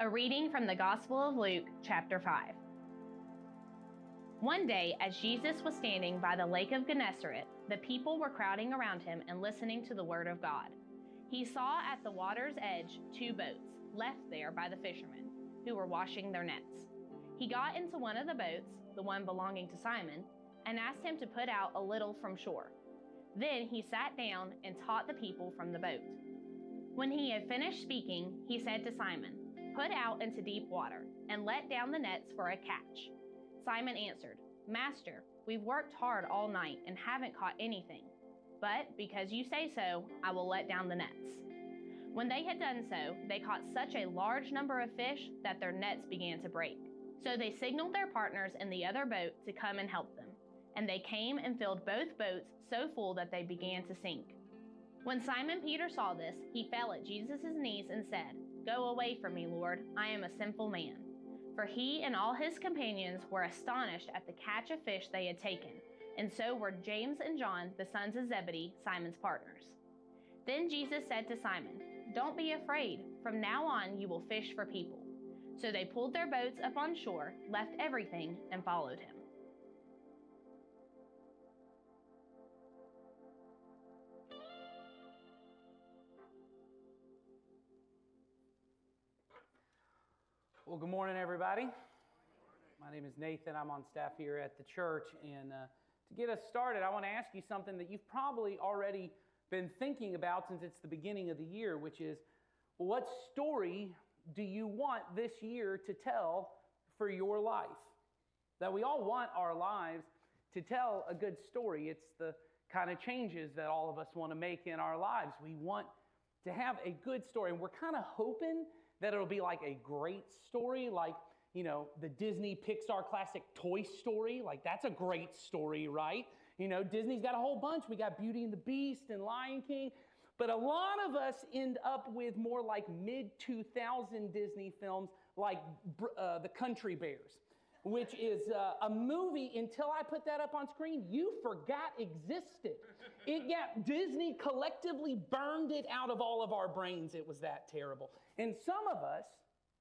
A reading from the Gospel of Luke, chapter 5. One day, as Jesus was standing by the lake of Gennesaret, the people were crowding around him and listening to the word of God. He saw at the water's edge 2 boats, left there by the fishermen, who were washing their nets. He got into one of the boats, the one belonging to Simon, and asked him to put out a little from shore. Then he sat down and taught the people from the boat. When he had finished speaking, he said to Simon, "Put out into deep water, and let down the nets for a catch." Simon answered, "Master, we've worked hard all night and haven't caught anything. But because you say so, I will let down the nets." When they had done so, they caught such a large number of fish that their nets began to break. So they signaled their partners in the other boat to come and help them. And they came and filled both boats so full that they began to sink. When Simon Peter saw this, he fell at Jesus' knees and said, "Go away from me, Lord, I am a sinful man." For he and all his companions were astonished at the catch of fish they had taken, and so were James and John, the sons of Zebedee, Simon's partners. Then Jesus said to Simon, "Don't be afraid. From now on you will fish for people." So they pulled their boats up on shore, left everything, and followed him. Well, good morning, everybody. My name is Nathan. I'm on staff here at the church. And to get us started, I want to ask you something that you've probably already been thinking about since it's the beginning of the year, which is, what story do you want this year to tell for your life? That we all want our lives to tell a good story. It's the kind of changes that all of us want to make in our lives. We want to have a good story, and we're kind of hoping that it'll be like a great story, like, you know, the Disney Pixar classic Toy Story. Like, that's a great story, right? You know, Disney's got a whole bunch. We got Beauty and the Beast and Lion King. But a lot of us end up with more like mid-2000 Disney films like The Country Bears, which is a movie, until I put that up on screen, you forgot existed. Disney collectively burned it out of all of our brains. It was that terrible. And some of us,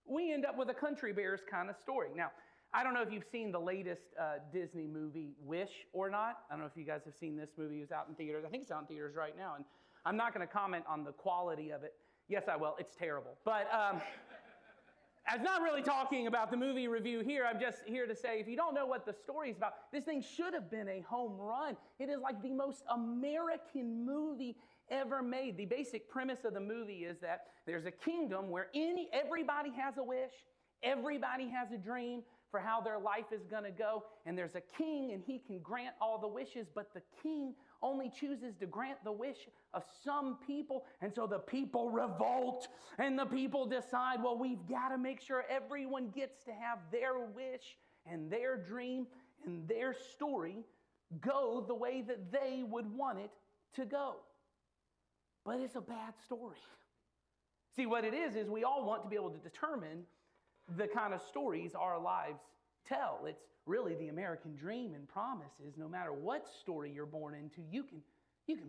we end up with a Country Bears kind of story. Now, I don't know if you've seen the latest Disney movie, Wish, or not. I don't know if you guys have seen this movie. It was out in theaters. I think it's out in theaters right now. And I'm not going to comment on the quality of it. Yes, I will. It's terrible. But I'm not really talking about the movie review here. I'm just here to say, if you don't know what the story is about, this thing should have been a home run. It is like the most American movie ever made. The basic premise of the movie is that there's a kingdom where everybody has a wish, everybody has a dream for how their life is going to go, and there's a king, and he can grant all the wishes, but the king only chooses to grant the wish of some people, and so the people revolt, and the people decide, well, we've got to make sure everyone gets to have their wish and their dream and their story go the way that they would want it to go. But it's a bad story. See, what it is we all want to be able to determine the kind of stories our lives tell. It's really the American dream and promise is, no matter what story you're born into, you can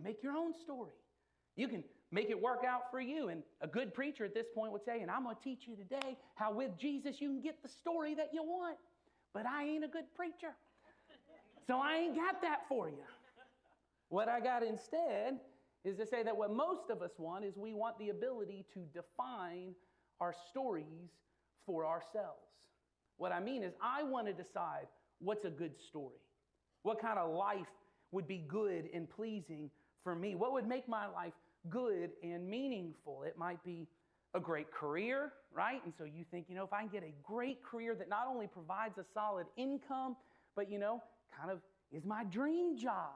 make your own story. You can make it work out for you. And a good preacher at this point would say, and I'm going to teach you today how with Jesus you can get the story that you want. But I ain't a good preacher, so I ain't got that for you. What I got instead is to say that what most of us want is we want the ability to define our stories for ourselves. What I mean is, I want to decide what's a good story. What kind of life would be good and pleasing for me? What would make my life good and meaningful? It might be a great career, right? And so you think, if I can get a great career that not only provides a solid income, but, kind of is my dream job.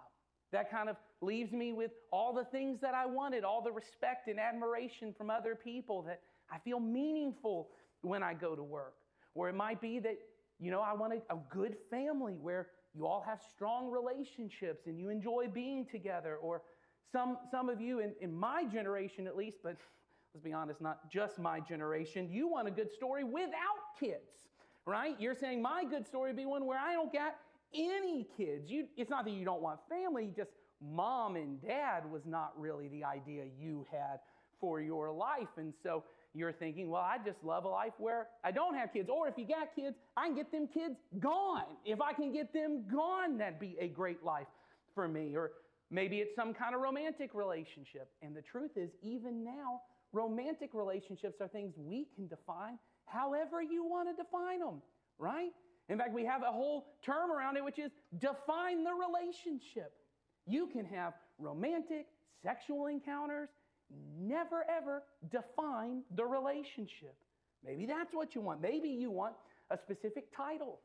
That kind of leaves me with all the things that I wanted, all the respect and admiration from other people, that I feel meaningful when I go to work. Or it might be that, I want a good family where you all have strong relationships and you enjoy being together. Or some of you in my generation at least, but let's be honest, not just my generation, you want a good story without kids, right? You're saying my good story would be one where I don't got any kids. It's not that you don't want family, just mom and dad was not really the idea you had for your life. And so you're thinking, well, I just love a life where I don't have kids. Or if you got kids, I can get them kids gone. If I can get them gone, that'd be a great life for me. Or maybe it's some kind of romantic relationship. And the truth is, even now, romantic relationships are things we can define however you want to define them, right? In fact, we have a whole term around it, which is define the relationship. You can have romantic, sexual encounters, never ever define the relationship. Maybe that's what you want. Maybe you want a specific title.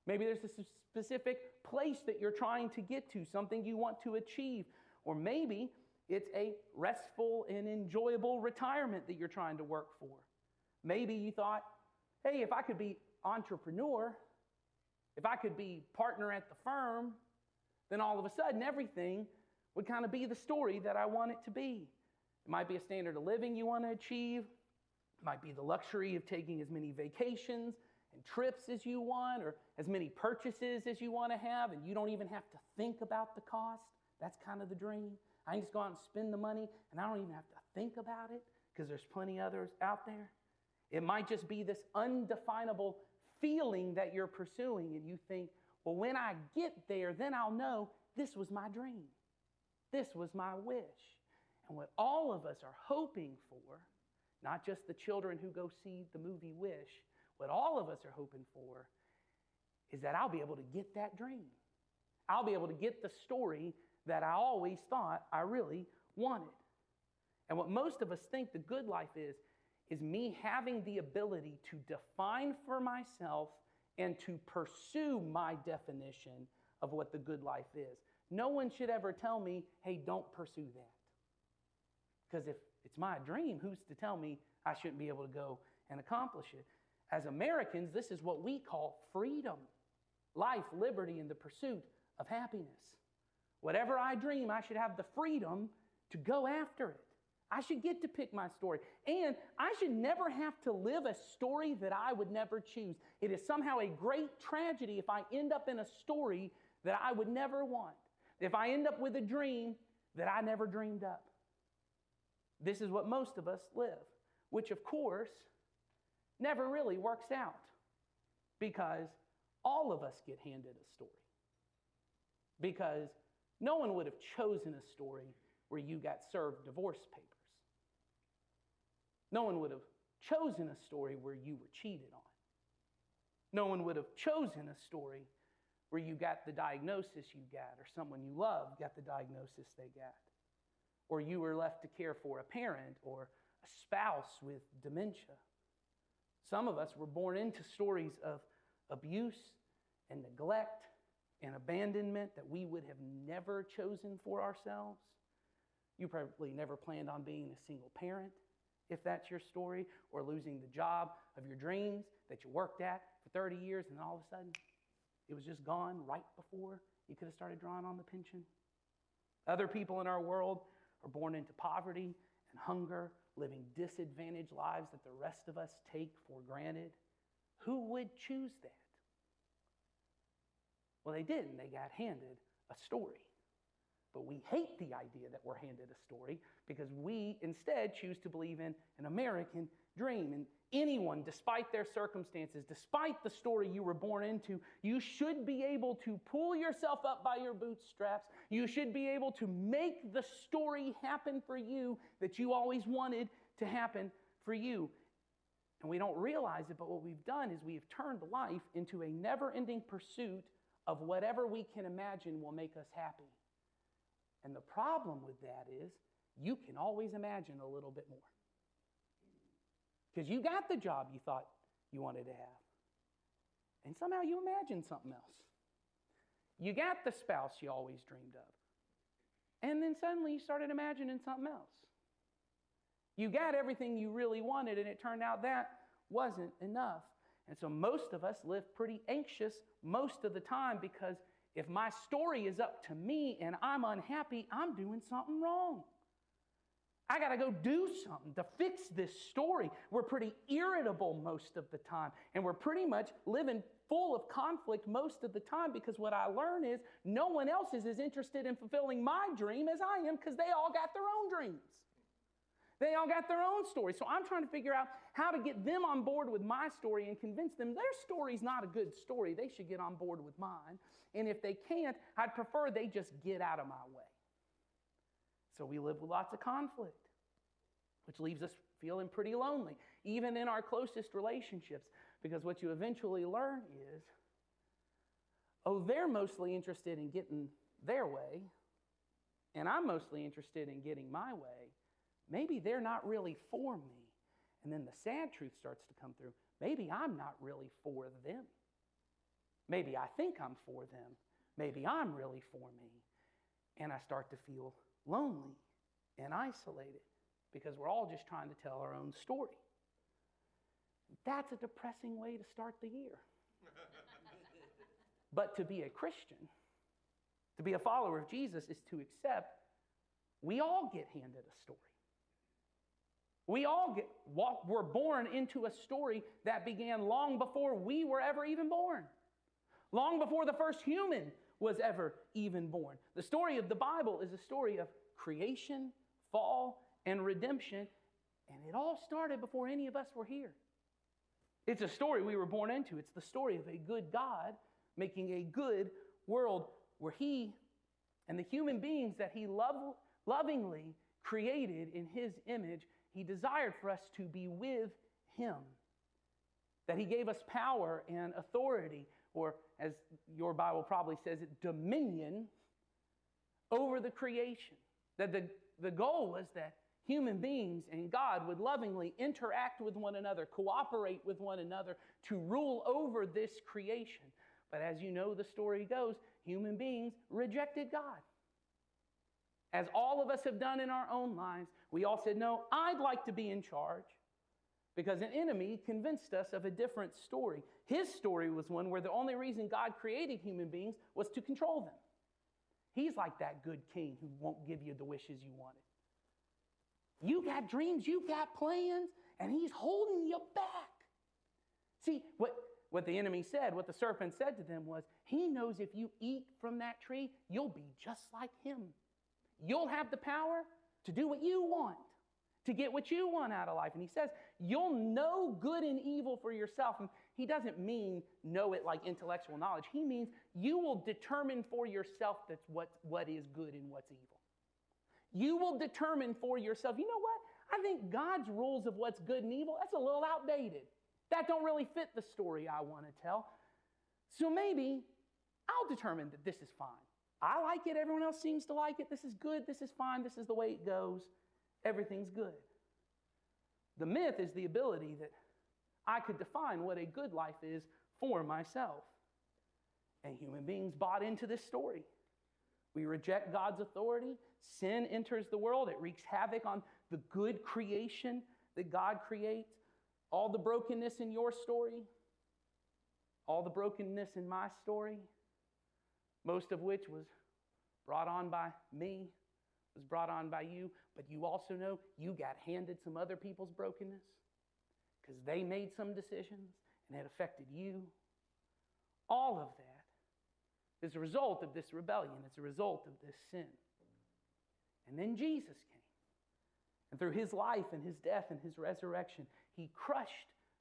Maybe there's a specific place that you're trying to get to, something you want to achieve. Or maybe it's a restful and enjoyable retirement that you're trying to work for. Maybe you thought, hey, if I could be entrepreneur, if I could be partner at the firm, then all of a sudden everything would kind of be the story that I want it to be. It might be a standard of living you want to achieve. It might be the luxury of taking as many vacations and trips as you want, or as many purchases as you want to have, and you don't even have to think about the cost. That's kind of the dream. I can just go out and spend the money, and I don't even have to think about it because there's plenty others out there. It might just be this undefinable feeling that you're pursuing, and you think, well, when I get there, then I'll know this was my dream. This was my wish. And what all of us are hoping for, not just the children who go see the movie Wish, what all of us are hoping for is that I'll be able to get that dream. I'll be able to get the story that I always thought I really wanted. And what most of us think the good life is me having the ability to define for myself and to pursue my definition of what the good life is. No one should ever tell me, hey, don't pursue that. Because if it's my dream, who's to tell me I shouldn't be able to go and accomplish it? As Americans, this is what we call freedom. Life, liberty, and the pursuit of happiness. Whatever I dream, I should have the freedom to go after it. I should get to pick my story. And I should never have to live a story that I would never choose. It is somehow a great tragedy if I end up in a story that I would never want. If I end up with a dream that I never dreamed up. This is what most of us live, which of course never really works out because all of us get handed a story. Because no one would have chosen a story where you got served divorce papers. No one would have chosen a story where you were cheated on. No one would have chosen a story where you got the diagnosis you got, or someone you loved got the diagnosis they got, or you were left to care for a parent or a spouse with dementia. Some of us were born into stories of abuse and neglect and abandonment that we would have never chosen for ourselves. You probably never planned on being a single parent, if that's your story, or losing the job of your dreams that you worked at for 30 years, and then all of a sudden it was just gone right before you could have started drawing on the pension. Other people in our world are born into poverty and hunger, living disadvantaged lives that the rest of us take for granted. Who would choose that? Well, they didn't. They got handed a story. But we hate the idea that we're handed a story because we instead choose to believe in an American dream. And anyone, despite their circumstances, despite the story you were born into, you should be able to pull yourself up by your bootstraps. You should be able to make the story happen for you that you always wanted to happen for you. And we don't realize it, but what we've done is we've turned life into a never-ending pursuit of whatever we can imagine will make us happy. And the problem with that is you can always imagine a little bit more. Because you got the job you thought you wanted to have. And somehow you imagined something else. You got the spouse you always dreamed of. And then suddenly you started imagining something else. You got everything you really wanted, and it turned out that wasn't enough. And so most of us live pretty anxious most of the time because if my story is up to me and I'm unhappy, I'm doing something wrong. I got to go do something to fix this story. We're pretty irritable most of the time, and we're pretty much living full of conflict most of the time because what I learn is no one else is as interested in fulfilling my dream as I am because they all got their own dreams. They all got their own story. So I'm trying to figure out how to get them on board with my story and convince them their story's not a good story. They should get on board with mine. And if they can't, I'd prefer they just get out of my way. So we live with lots of conflict, which leaves us feeling pretty lonely, even in our closest relationships, because what you eventually learn is, oh, they're mostly interested in getting their way, and I'm mostly interested in getting my way. Maybe they're not really for me. And then the sad truth starts to come through. Maybe I'm not really for them. Maybe I think I'm for them. Maybe I'm really for me. And I start to feel lonely and isolated because we're all just trying to tell our own story. That's a depressing way to start the year. But to be a Christian, to be a follower of Jesus, is to accept we all get handed a story. We're born into a story that began long before we were ever even born. Long before the first human was ever even born. The story of the Bible is a story of creation, fall, and redemption, and it all started before any of us were here. It's a story we were born into. It's the story of a good God making a good world where He and the human beings that He lovingly created in His image, He desired for us to be with Him. That He gave us power and authority, or as your Bible probably says it, dominion over the creation. That the goal was that human beings and God would lovingly interact with one another, cooperate with one another to rule over this creation. But as you know, the story goes, human beings rejected God. As all of us have done in our own lives, we all said, no, I'd like to be in charge. Because an enemy convinced us of a different story. His story was one where the only reason God created human beings was to control them. He's like that good king who won't give you the wishes you wanted. You got dreams, you got plans, and He's holding you back. See, what the enemy said, what the serpent said to them was, he knows if you eat from that tree, you'll be just like him. You'll have the power to do what you want, to get what you want out of life. And he says, you'll know good and evil for yourself. And he doesn't mean know it like intellectual knowledge. He means you will determine for yourself that's what is good and what's evil. You will determine for yourself, you know what? I think God's rules of what's good and evil, that's a little outdated. That don't really fit the story I want to tell. So maybe I'll determine that this is fine. I like it. Everyone else seems to like it. This is good. This is fine. This is the way it goes. Everything's good. The myth is the ability that I could define what a good life is for myself. And human beings bought into this story. We reject God's authority. Sin enters the world. It wreaks havoc on the good creation that God creates. All the brokenness in your story, all the brokenness in my story, most of which was brought on by me, was brought on by you, but you also know you got handed some other people's brokenness because they made some decisions and it affected you. All of that is a result of this rebellion. It's a result of this sin. And then Jesus came. And through His life and His death and His resurrection, He crushed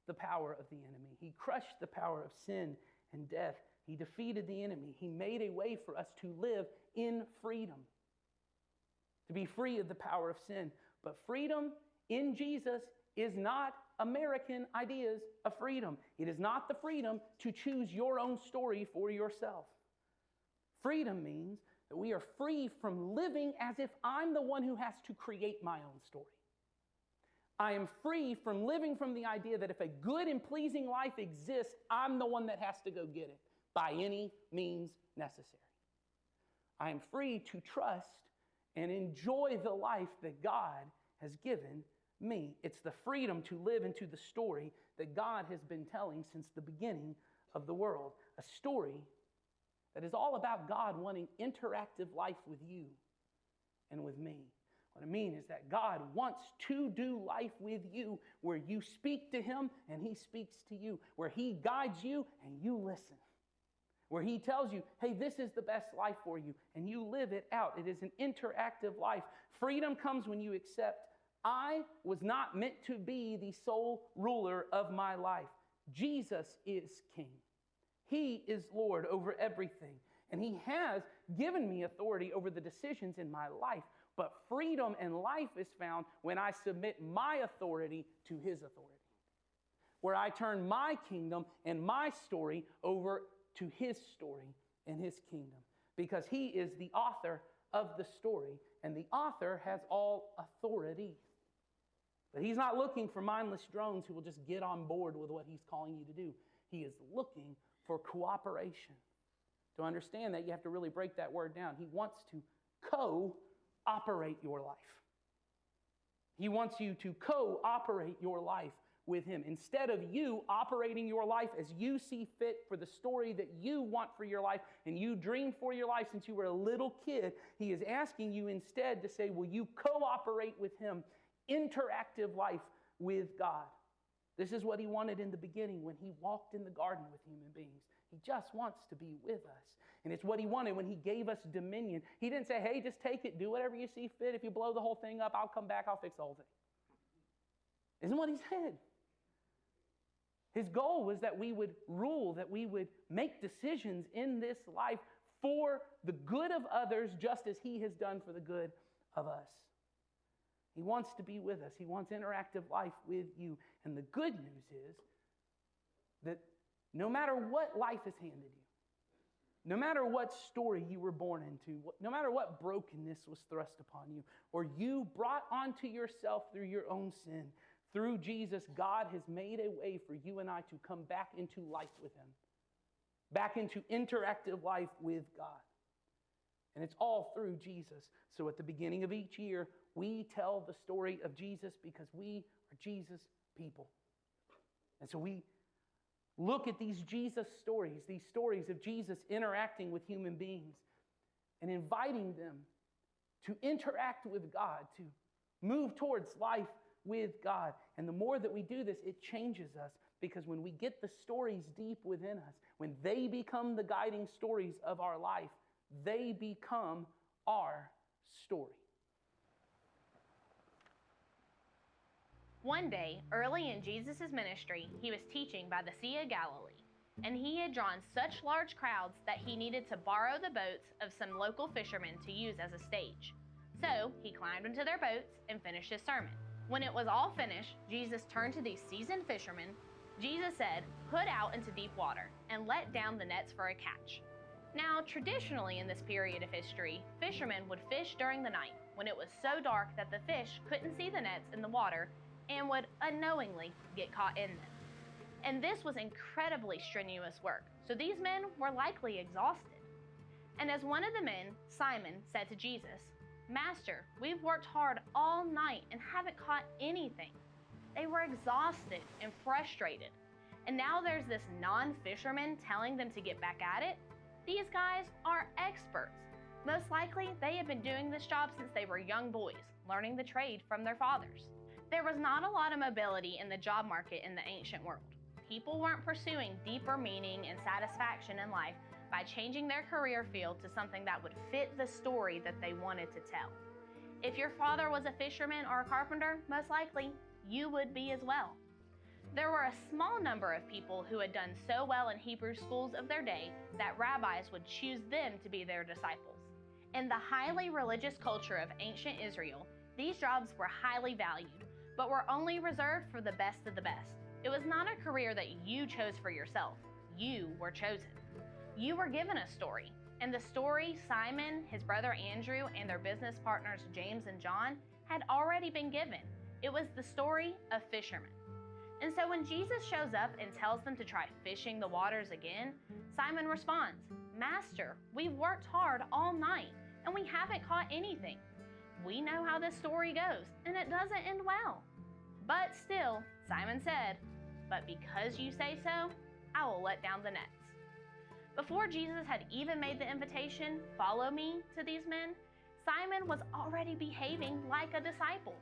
the power of the enemy. He crushed the power of sin and death. He defeated the enemy. He made a way for us to live in freedom, to be free of the power of sin. But freedom in Jesus is not American ideas of freedom. It is not the freedom to choose your own story for yourself. Freedom means that we are free from living as if I'm the one who has to create my own story. I am free from living from the idea that if a good and pleasing life exists, I'm the one that has to go get it by any means necessary. I am free to trust and enjoy the life that God has given me. It's the freedom to live into the story that God has been telling since the beginning of the world. A story that is all about God wanting interactive life with you and with me. What I mean is that God wants to do life with you where you speak to Him and He speaks to you, where He guides you and you listen, where He tells you, hey, this is the best life for you, and you live it out. It is an interactive life. Freedom comes when you accept, I was not meant to be the sole ruler of my life. Jesus is King. He is Lord over everything. And He has given me authority over the decisions in my life. But freedom and life is found when I submit my authority to His authority, where I turn my kingdom and my story over to His story and His kingdom, because He is the author of the story, and the author has all authority. But He's not looking for mindless drones who will just get on board with what He's calling you to do. He is looking for cooperation. To understand that, you have to really break that word down. He wants to co-operate your life. He wants you to co-operate your life with Him. Instead of you operating your life as you see fit for the story that you want for your life and you dreamed for your life since you were a little kid, He is asking you instead to say, will you cooperate with Him? Interactive life with God. This is what He wanted in the beginning when He walked in the garden with human beings. He just wants to be with us. And it's what He wanted when He gave us dominion. He didn't say, hey, just take it, do whatever you see fit. If you blow the whole thing up, I'll come back, I'll fix the whole thing. Isn't what He said? His goal was that we would rule, that we would make decisions in this life for the good of others, just as He has done for the good of us. He wants to be with us. He wants interactive life with you. And the good news is that no matter what life has handed you, no matter what story you were born into, no matter what brokenness was thrust upon you, or you brought onto yourself through your own sin, through Jesus, God has made a way for you and I to come back into life with Him, back into interactive life with God. And it's all through Jesus. So at the beginning of each year, we tell the story of Jesus because we are Jesus people. And so we look at these Jesus stories, these stories of Jesus interacting with human beings and inviting them to interact with God, to move towards life with God. And the more that we do this, it changes us, because when we get the stories deep within us, when they become the guiding stories of our life, they become our story. One day, early in Jesus' ministry, He was teaching by the Sea of Galilee, and He had drawn such large crowds that He needed to borrow the boats of some local fishermen to use as a stage. So He climbed into their boats and finished His sermon. When it was all finished, Jesus turned to these seasoned fishermen. Jesus said, "Put out into deep water and let down the nets for a catch." Now, traditionally in this period of history, fishermen would fish during the night when it was so dark that the fish couldn't see the nets in the water and would unknowingly get caught in them. And this was incredibly strenuous work, so these men were likely exhausted. And as one of the men, Simon, said to Jesus, "Master, we've worked hard all night and haven't caught anything." They were exhausted and frustrated. And now there's this non-fisherman telling them to get back at it? These guys are experts. Most likely, they have been doing this job since they were young boys, learning the trade from their fathers. There was not a lot of mobility in the job market in the ancient world. People weren't pursuing deeper meaning and satisfaction in life by changing their career field to something that would fit the story that they wanted to tell. If your father was a fisherman or a carpenter, most likely you would be as well. There were a small number of people who had done so well in Hebrew schools of their day that rabbis would choose them to be their disciples. In the highly religious culture of ancient Israel, these jobs were highly valued, but were only reserved for the best of the best. It was not a career that you chose for yourself. You were chosen. You were given a story, and the story Simon, his brother Andrew, and their business partners James and John had already been given. It was the story of fishermen. And so when Jesus shows up and tells them to try fishing the waters again, Simon responds, "Master, we've worked hard all night, and we haven't caught anything. We know how this story goes, and it doesn't end well." But still, Simon said, "But because you say so, I will let down the nets." Before Jesus had even made the invitation, "Follow me," to these men, Simon was already behaving like a disciple.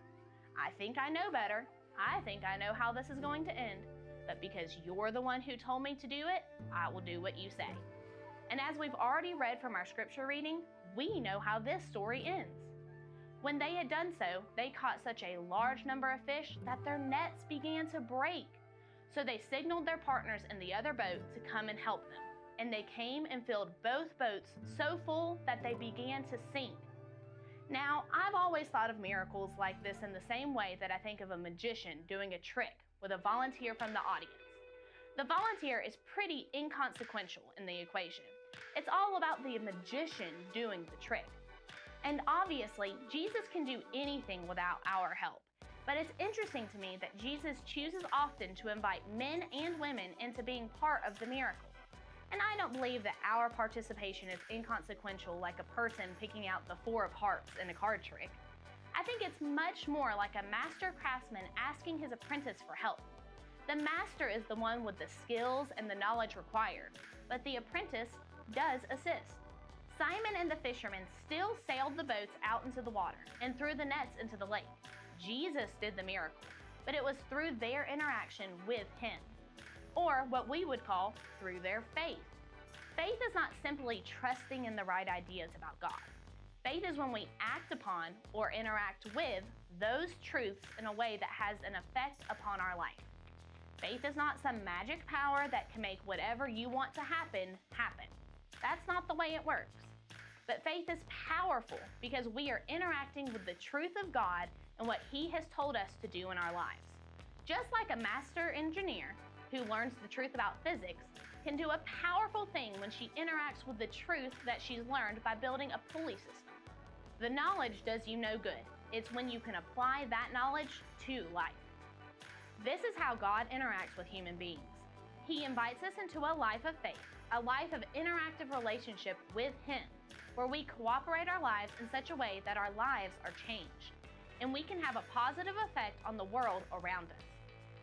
"I think I know better. I think I know how this is going to end. But because you're the one who told me to do it, I will do what you say." And as we've already read from our scripture reading, we know how this story ends. When they had done so, they caught such a large number of fish that their nets began to break. So they signaled their partners in the other boat to come and help them. And they came and filled both boats so full that they began to sink. Now, I've always thought of miracles like this in the same way that I think of a magician doing a trick with a volunteer from the audience. The volunteer is pretty inconsequential in the equation. It's all about the magician doing the trick. And obviously, Jesus can do anything without our help. But it's interesting to me that Jesus chooses often to invite men and women into being part of the miracle. And I don't believe that our participation is inconsequential like a person picking out the 4 of hearts in a card trick. I think it's much more like a master craftsman asking his apprentice for help. The master is the one with the skills and the knowledge required, but the apprentice does assist. Simon and the fishermen still sailed the boats out into the water and threw the nets into the lake. Jesus did the miracle, but it was through their interaction with him, or what we would call through their faith. Faith is not simply trusting in the right ideas about God. Faith is when we act upon or interact with those truths in a way that has an effect upon our life. Faith is not some magic power that can make whatever you want to happen, happen. That's not the way it works. But faith is powerful because we are interacting with the truth of God and what He has told us to do in our lives. Just like a master engineer who learns the truth about physics can do a powerful thing when she interacts with the truth that she's learned by building a pulley system. The knowledge does you no good. It's when you can apply that knowledge to life. This is how God interacts with human beings. He invites us into a life of faith, a life of interactive relationship with Him, where we cooperate our lives in such a way that our lives are changed, and we can have a positive effect on the world around us.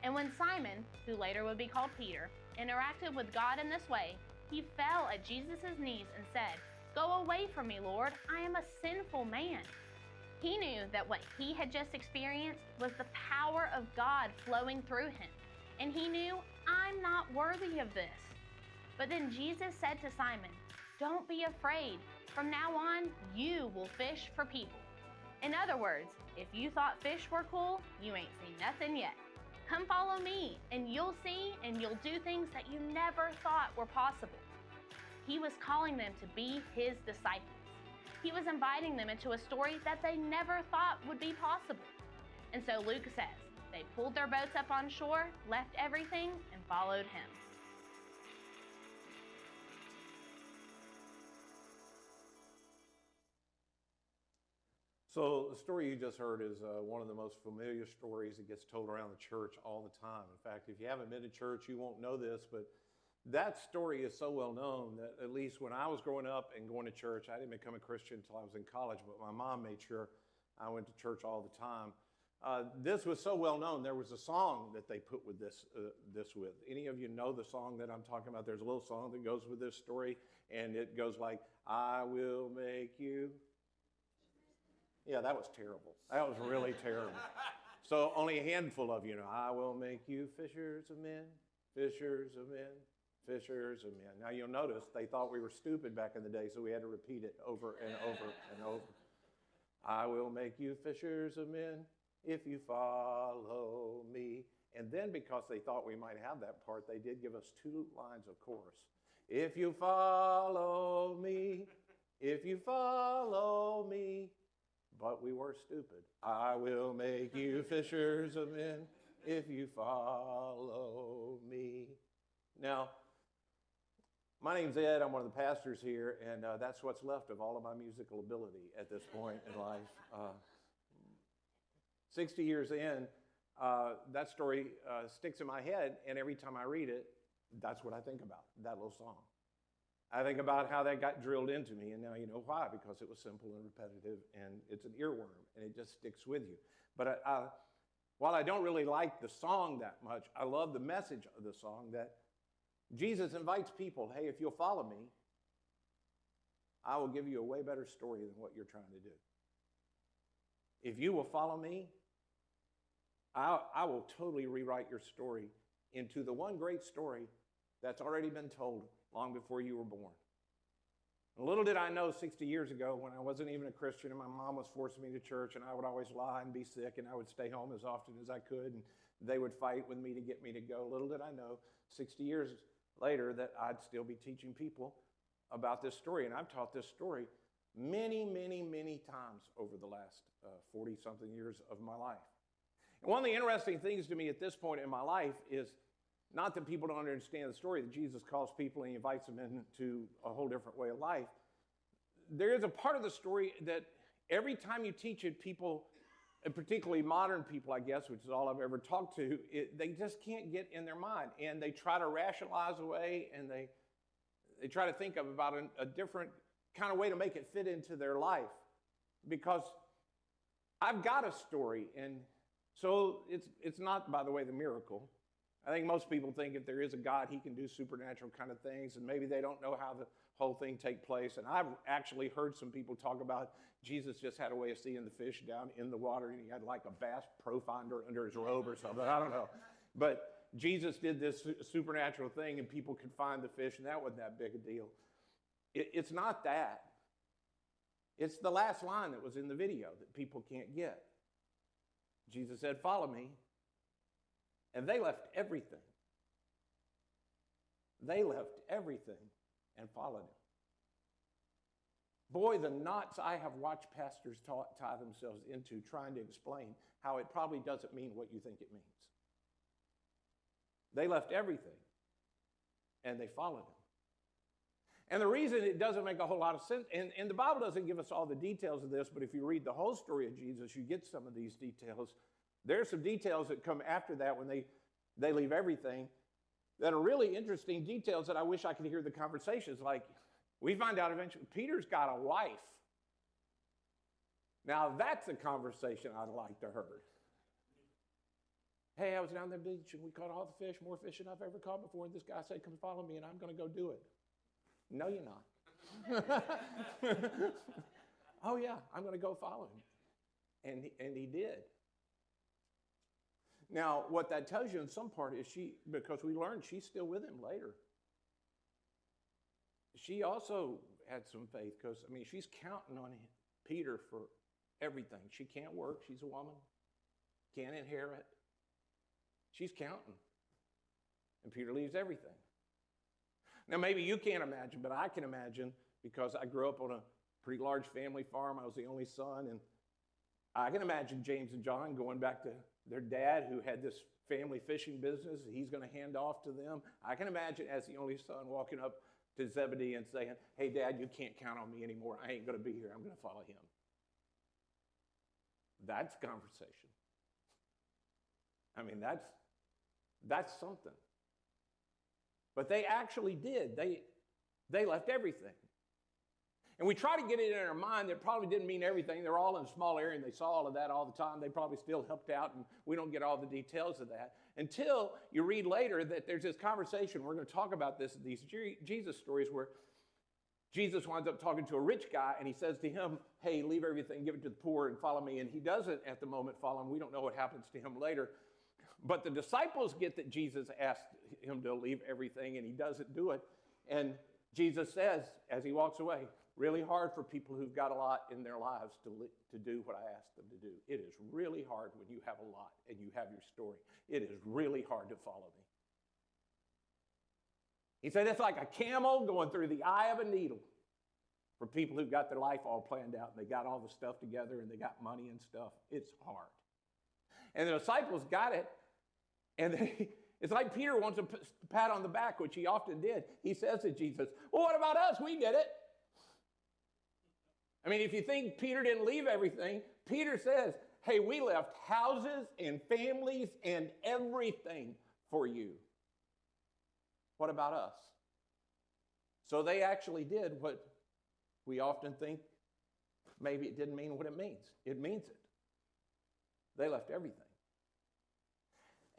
And when Simon, who later would be called Peter, interacted with God in this way, he fell at Jesus' knees and said, "Go away from me, Lord, I am a sinful man." He knew that what he had just experienced was the power of God flowing through him, and he knew, "I'm not worthy of this." But then Jesus said to Simon, "Don't be afraid. From now on, you will fish for people." In other words, if you thought fish were cool, you ain't seen nothing yet. Come follow me, and you'll see, and you'll do things that you never thought were possible. He was calling them to be his disciples. He was inviting them into a story that they never thought would be possible. And so Luke says, they pulled their boats up on shore, left everything, and followed him. So the story you just heard is one of the most familiar stories that gets told around the church all the time. In fact, if you haven't been to church, you won't know this, but that story is so well known that at least when I was growing up and going to church, I didn't become a Christian until I was in college, but my mom made sure I went to church all the time. This was so well known. There was a song that they put with this with. Any of you know the song that I'm talking about? There's a little song that goes with this story, and it goes like, "I will make you." Yeah, that was terrible. That was really terrible. So only a handful of you know, "I will make you fishers of men, fishers of men, fishers of men." Now you'll notice they thought we were stupid back in the day, so we had to repeat it over and over and over. "I will make you fishers of men if you follow me." And then because they thought we might have that part, they did give us 2 lines of chorus. "If you follow me, if you follow me." But we were stupid. "I will make you fishers of men if you follow me." Now, my name's Ed. I'm one of the pastors here, and that's what's left of all of my musical ability at this point in life. 60 years in, that story sticks in my head, and every time I read it, that's what I think about, that little song. I think about how that got drilled into me, and now you know why, because it was simple and repetitive, and it's an earworm, and it just sticks with you. But while I don't really like the song that much, I love the message of the song that Jesus invites people, hey, if you'll follow me, I will give you a way better story than what you're trying to do. If you will follow me, I will totally rewrite your story into the one great story that's already been told long before you were born. Little did I know 60 years ago when I wasn't even a Christian and my mom was forcing me to church and I would always lie and be sick and I would stay home as often as I could and they would fight with me to get me to go. Little did I know 60 years later that I'd still be teaching people about this story. And I've taught this story many, many, many times over the last 40-something years of my life. And one of the interesting things to me at this point in my life is not that people don't understand the story, that Jesus calls people and he invites them into a whole different way of life. There is a part of the story that every time you teach it, people, and particularly modern people, I guess, which is all I've ever talked to, they just can't get in their mind. And they try to rationalize away and they try to think about a different kind of way to make it fit into their life. Because I've got a story, and so it's not, by the way, the miracle. I think most people think if there is a God, he can do supernatural kind of things, and maybe they don't know how the whole thing take place. And I've actually heard some people talk about Jesus just had a way of seeing the fish down in the water, and he had like a bass profinder under his robe or something. I don't know. But Jesus did this supernatural thing, and people could find the fish, and that wasn't that big a deal. It's not that. It's the last line that was in the video that people can't get. Jesus said, "Follow me." And they left everything. They left everything and followed him. Boy, the knots I have watched pastors tie themselves into trying to explain how it probably doesn't mean what you think it means. They left everything and they followed him. And the reason it doesn't make a whole lot of sense, and the Bible doesn't give us all the details of this, but if you read the whole story of Jesus, you get some of these details. There's some details that come after that when they leave everything that are really interesting details that I wish I could hear the conversations. Like, we find out eventually Peter's got a wife. Now, that's a conversation I'd like to hear. Hey, I was down there at the beach and we caught all the fish, more fish than I've ever caught before, and this guy said, "Come follow me," and I'm going to go do it. No, you're not. Oh, yeah, I'm going to go follow him. And he did. Now, what that tells you in some part is because we learned she's still with him later. She also had some faith because, she's counting on Peter for everything. She can't work. She's a woman. Can't inherit. She's counting. And Peter leaves everything. Now, maybe you can't imagine, but I can imagine because I grew up on a pretty large family farm. I was the only son, and I can imagine James and John going back to their dad who had this family fishing business. He's going to hand off to them. I can imagine as the only son walking up to Zebedee and saying, "Hey, Dad, you can't count on me anymore. I ain't going to be here. I'm going to follow him." That's conversation. That's something. But they actually did. They left everything. And we try to get it in our mind that probably didn't mean everything. They're all in a small area and they saw all of that all the time. They probably still helped out, and we don't get all the details of that until you read later that there's this conversation. We're going to talk about these Jesus stories where Jesus winds up talking to a rich guy and he says to him, "Hey, leave everything, give it to the poor and follow me." And he doesn't at the moment follow him. We don't know what happens to him later. But the disciples get that Jesus asked him to leave everything and he doesn't do it. And Jesus says, as he walks away, really hard for people who've got a lot in their lives to do what I asked them to do. It is really hard when you have a lot and you have your story. It is really hard to follow me. He said it's like a camel going through the eye of a needle for people who've got their life all planned out and they got all the stuff together and they got money and stuff. It's hard. And the disciples got it, and it's like Peter wants a pat on the back, which he often did. He says to Jesus, "Well, what about us? We did it." If you think Peter didn't leave everything, Peter says, "Hey, we left houses and families and everything for you. What about us?" So they actually did what we often think maybe it didn't mean what it means. It means it. They left everything.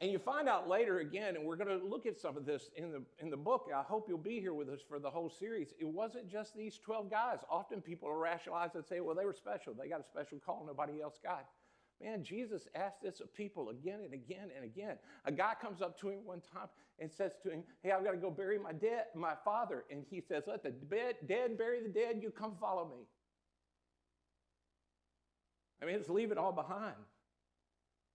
And you find out later again, and we're going to look at some of this in the book. I hope you'll be here with us for the whole series. It wasn't just these 12 guys. Often people rationalize and say, well, they were special. They got a special call nobody else got. Man, Jesus asked this of people again and again and again. A guy comes up to him one time and says to him, hey, I've got to go bury my father. And he says, let the dead bury the dead. You come follow me. I mean, just leave it all behind.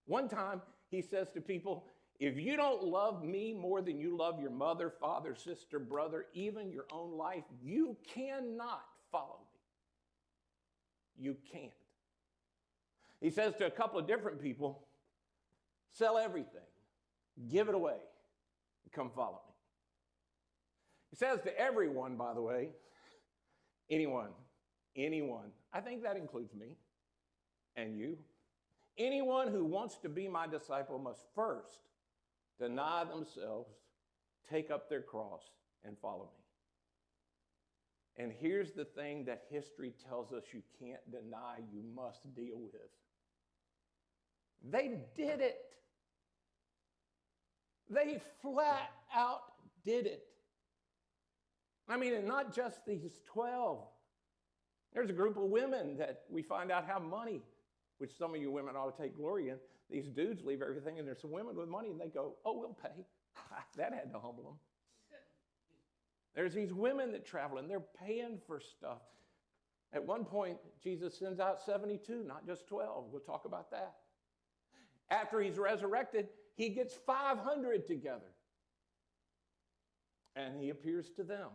One time, he says to people, if you don't love me more than you love your mother, father, sister, brother, even your own life, you cannot follow me. You can't. He says to a couple of different people, sell everything, give it away, and come follow me. He says to everyone, by the way, anyone. I think that includes me and you. Anyone who wants to be my disciple must first deny themselves, take up their cross, and follow me. And here's the thing that history tells us you can't deny, you must deal with. They did it. They flat out did it. I mean, and not just these 12. There's a group of women that we find out have money, which some of you women ought to take glory in. These dudes leave everything, and there's some women with money, and they go, oh, we'll pay. That had to humble them. There's these women that travel, and they're paying for stuff. At one point, Jesus sends out 72, not just 12. We'll talk about that. After he's resurrected, he gets 500 together. And he appears to them.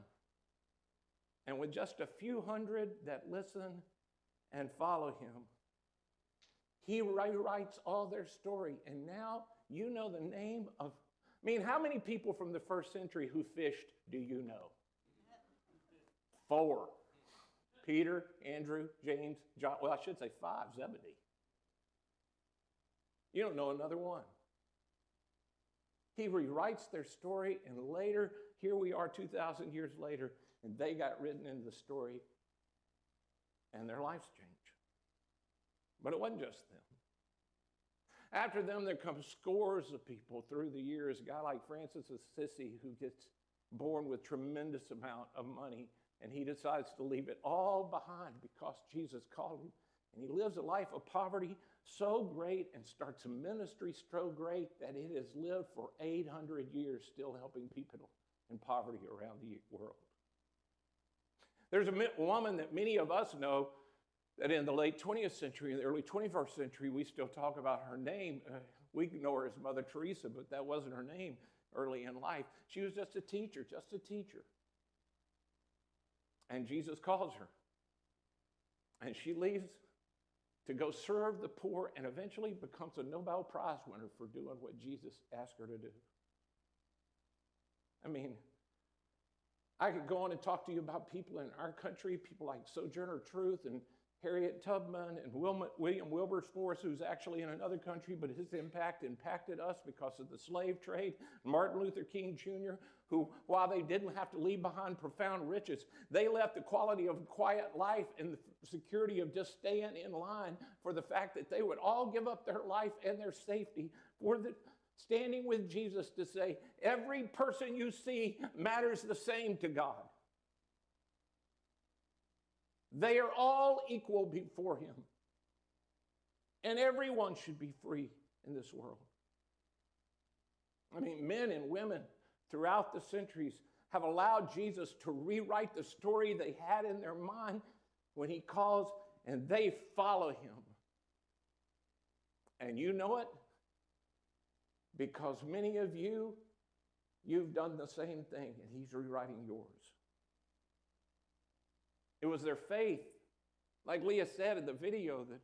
And with just a few hundred that listen and follow him, he rewrites all their story. And now you know the name of, I mean, how many people from the first century who fished do you know? 4. Peter, Andrew, James, John. Well, I should say 5, Zebedee. You don't know another one. He rewrites their story, and later, here we are 2,000 years later, and they got written into the story, and their lives changed. But it wasn't just them. After them, there come scores of people through the years. A guy like Francis of Assisi, who gets born with tremendous amount of money, and he decides to leave it all behind because Jesus called him. And he lives a life of poverty so great and starts a ministry so great that it has lived for 800 years, still helping people in poverty around the world. There's a woman that many of us know that in the late 20th century, in the early 21st century, we still talk about her name. We know her as Mother Teresa, but that wasn't her name early in life. She was just a teacher. And Jesus calls her. And she leaves to go serve the poor and eventually becomes a Nobel Prize winner for doing what Jesus asked her to do. I mean, I could go on and talk to you about people in our country, people like Sojourner Truth and Harriet Tubman and William Wilberforce, who's actually in another country, but his impact impacted us because of the slave trade. Martin Luther King Jr., who, while they didn't have to leave behind profound riches, they left the quality of quiet life and the security of just staying in line for the fact that they would all give up their life and their safety for the standing with Jesus to say, every person you see matters the same to God. They are all equal before him. And everyone should be free in this world. I mean, men and women throughout the centuries have allowed Jesus to rewrite the story they had in their mind when he calls, and they follow him. And you know it because many of you, you've done the same thing, and he's rewriting yours. It was their faith, like Leah said in the video, that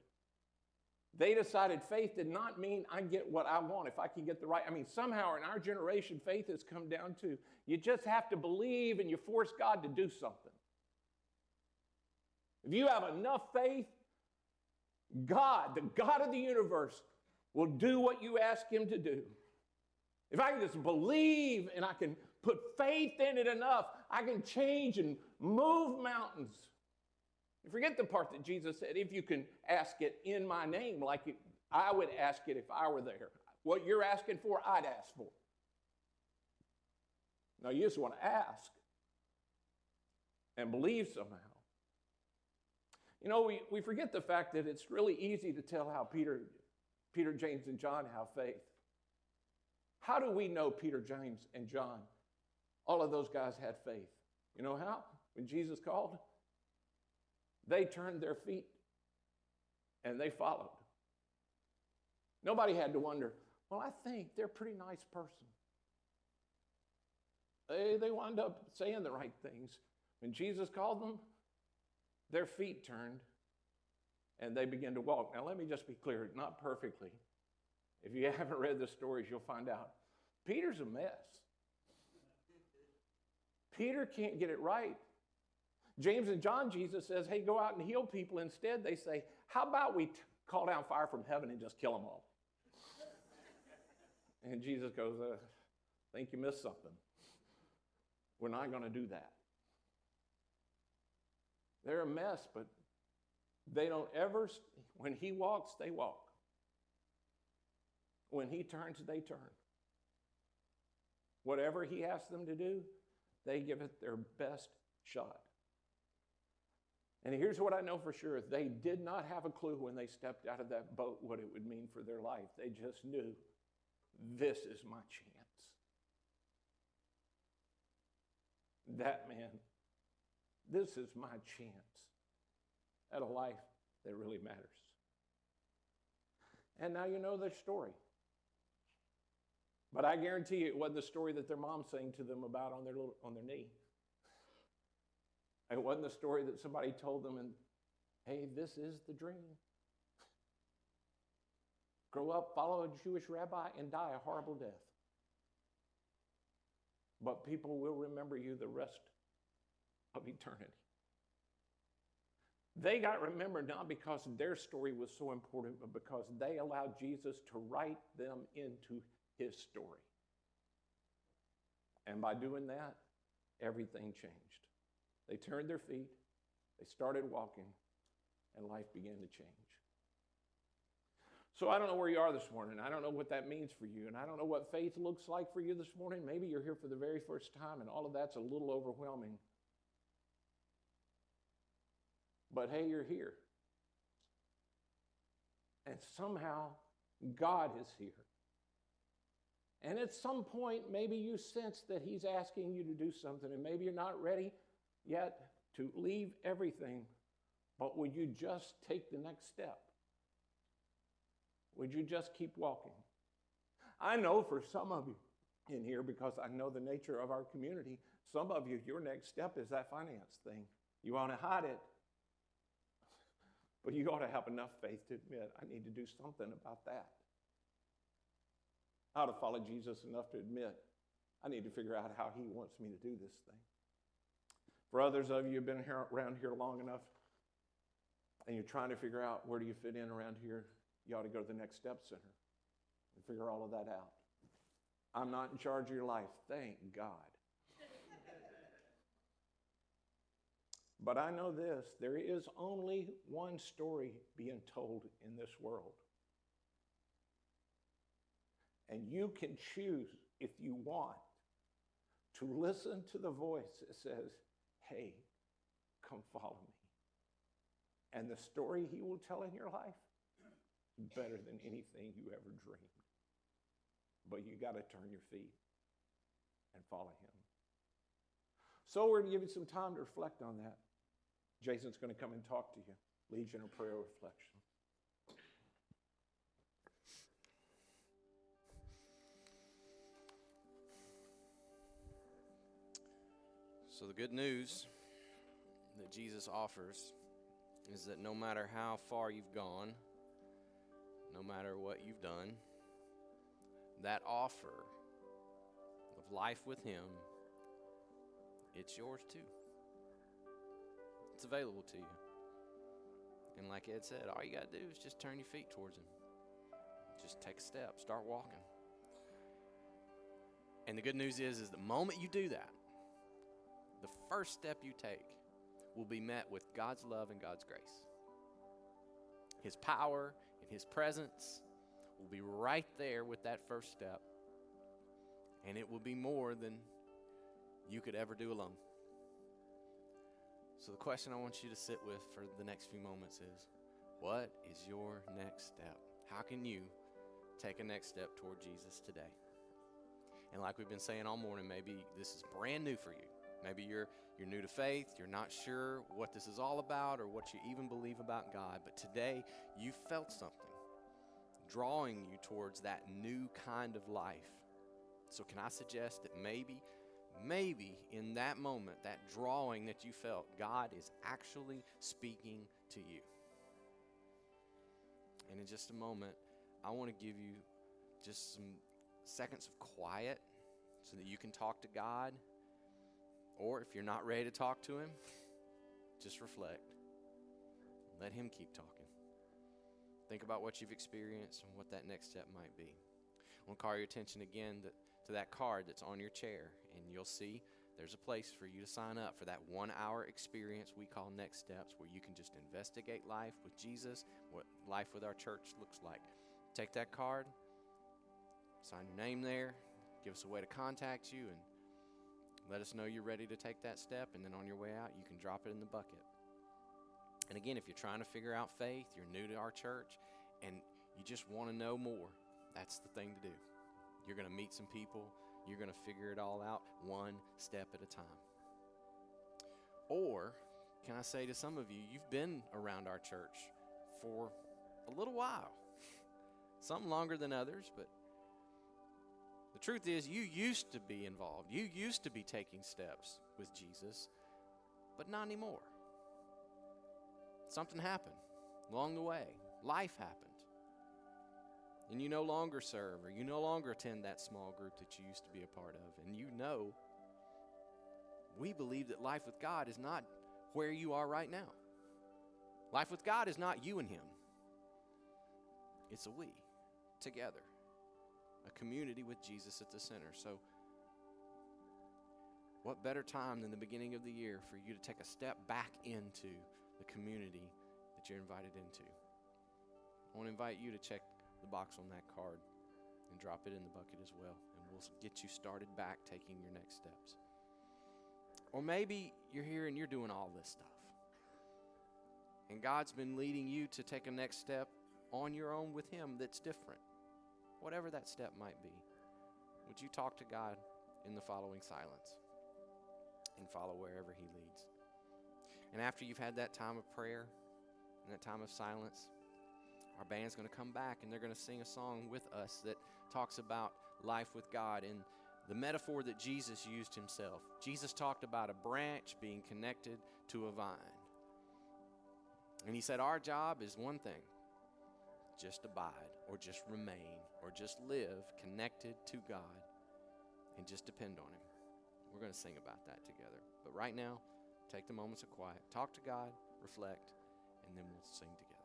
they decided faith did not mean I get what I want if I can get the right. I mean, somehow in our generation, faith has come down to you just have to believe and you force God to do something. If you have enough faith, God, the God of the universe, will do what you ask him to do. If I can just believe and I can put faith in it enough, I can change and move mountains. You forget the part that Jesus said, if you can ask it in my name, like I would ask it if I were there. What you're asking for, I'd ask for. No, you just want to ask and believe somehow. You know, we forget the fact that it's really easy to tell how Peter Peter, James, and John have faith. How do we know Peter, James, and John, all of those guys had faith? You know how? When Jesus called, they turned their feet and they followed. Nobody had to wonder, well, I think they're a pretty nice person. They wound up saying the right things. When Jesus called them, their feet turned and they began to walk. Now, let me just be clear, not perfectly. If you haven't read the stories, you'll find out. Peter's a mess. Peter can't get it right. James and John, Jesus says, hey, go out and heal people. Instead, they say, how about we call down fire from heaven and just kill them all? And Jesus goes, I think you missed something. We're not going to do that. They're a mess, but they don't ever, when he walks, they walk. When he turns, they turn. Whatever he asks them to do, they give it their best shot. And here's what I know for sure. They did not have a clue when they stepped out of that boat what it would mean for their life. They just knew, this is my chance. That man, this is my chance at a life that really matters. And now you know their story. But I guarantee you it wasn't the story that their mom sang to them about on their knee. It wasn't the story that somebody told them and, hey, this is the dream. Grow up, follow a Jewish rabbi, and die a horrible death. But people will remember you the rest of eternity. They got remembered not because their story was so important, but because they allowed Jesus to write them into his story. And by doing that, everything changed. They turned their feet, they started walking, and life began to change. So I don't know where you are this morning. I don't know what that means for you, and I don't know what faith looks like for you this morning. Maybe you're here for the very first time, and all of that's a little overwhelming. But hey, you're here. And somehow, God is here. And at some point, maybe you sense that he's asking you to do something, and maybe you're not ready yet to leave everything, but would you just take the next step? Would you just keep walking? I know for some of you in here, because I know the nature of our community, some of you, your next step is that finance thing. You want to hide it, but you ought to have enough faith to admit, I need to do something about that. I ought to follow Jesus enough to admit, I need to figure out how he wants me to do this thing. For others of you who've been around here long enough, and you're trying to figure out where do you fit in around here, you ought to go to the Next Step Center and figure all of that out. I'm not in charge of your life, thank God. But I know this, there is only one story being told in this world. And you can choose, if you want, to listen to the voice that says, hey, come follow me. And the story he will tell in your life is better than anything you ever dreamed. But you got to turn your feet and follow him. So we're going to give you some time to reflect on that. Jason's going to come and talk to you. Lead you in a prayer of reflection. So the good news that Jesus offers is that no matter how far you've gone, no matter what you've done, that offer of life with him, it's yours too. It's available to you. And like Ed said, all you got to do is just turn your feet towards him. Just take a step, start walking. And the good news is the moment you do that, the first step you take will be met with God's love and God's grace. His power and his presence will be right there with that first step. And it will be more than you could ever do alone. So the question I want you to sit with for the next few moments is, what is your next step? How can you take a next step toward Jesus today. And like we've been saying all morning, maybe this is brand new for you. Maybe you're new to faith, you're not sure what this is all about or what you even believe about God, but today you felt something drawing you towards that new kind of life. So can I suggest that maybe in that moment, that drawing that you felt, God is actually speaking to you. And in just a moment, I want to give you just some seconds of quiet so that you can talk to God. Or if you're not ready to talk to him, just reflect. Let him keep talking. Think about what you've experienced and what that next step might be. I want to call your attention again to that card that's on your chair, and you'll see there's a place for you to sign up for that 1-hour experience we call Next Steps, where you can just investigate life with Jesus, what life with our church looks like. Take that card, sign your name there, give us a way to contact you, and let us know you're ready to take that step, and then on your way out, you can drop it in the bucket. And again, if you're trying to figure out faith, you're new to our church, and you just want to know more, that's the thing to do. You're going to meet some people. You're going to figure it all out one step at a time. Or, can I say to some of you, you've been around our church for a little while. Some longer than others, but the truth is you used to be involved. You used to be taking steps with Jesus, but not anymore. Something happened along the way. Life happened. And you no longer serve, or you no longer attend that small group that you used to be a part of. And you know, we believe that life with God is not where you are right now. Life with God is not you and him. It's a we, together. A community with Jesus at the center. So, what better time than the beginning of the year for you to take a step back into the community that you're invited into? I want to invite you to check the box on that card and drop it in the bucket as well, and we'll get you started back taking your next steps. Or maybe you're here and you're doing all this stuff, and God's been leading you to take a next step on your own with him that's different. Whatever that step might be, would you talk to God in the following silence and follow wherever he leads? And after you've had that time of prayer and that time of silence, our band's going to come back and they're going to sing a song with us that talks about life with God and the metaphor that Jesus used himself. Jesus talked about a branch being connected to a vine. And he said our job is one thing: just abide, or just remain, or just live connected to God and just depend on him. We're going to sing about that together. But right now, take the moments of quiet, talk to God, reflect, and then we'll sing together.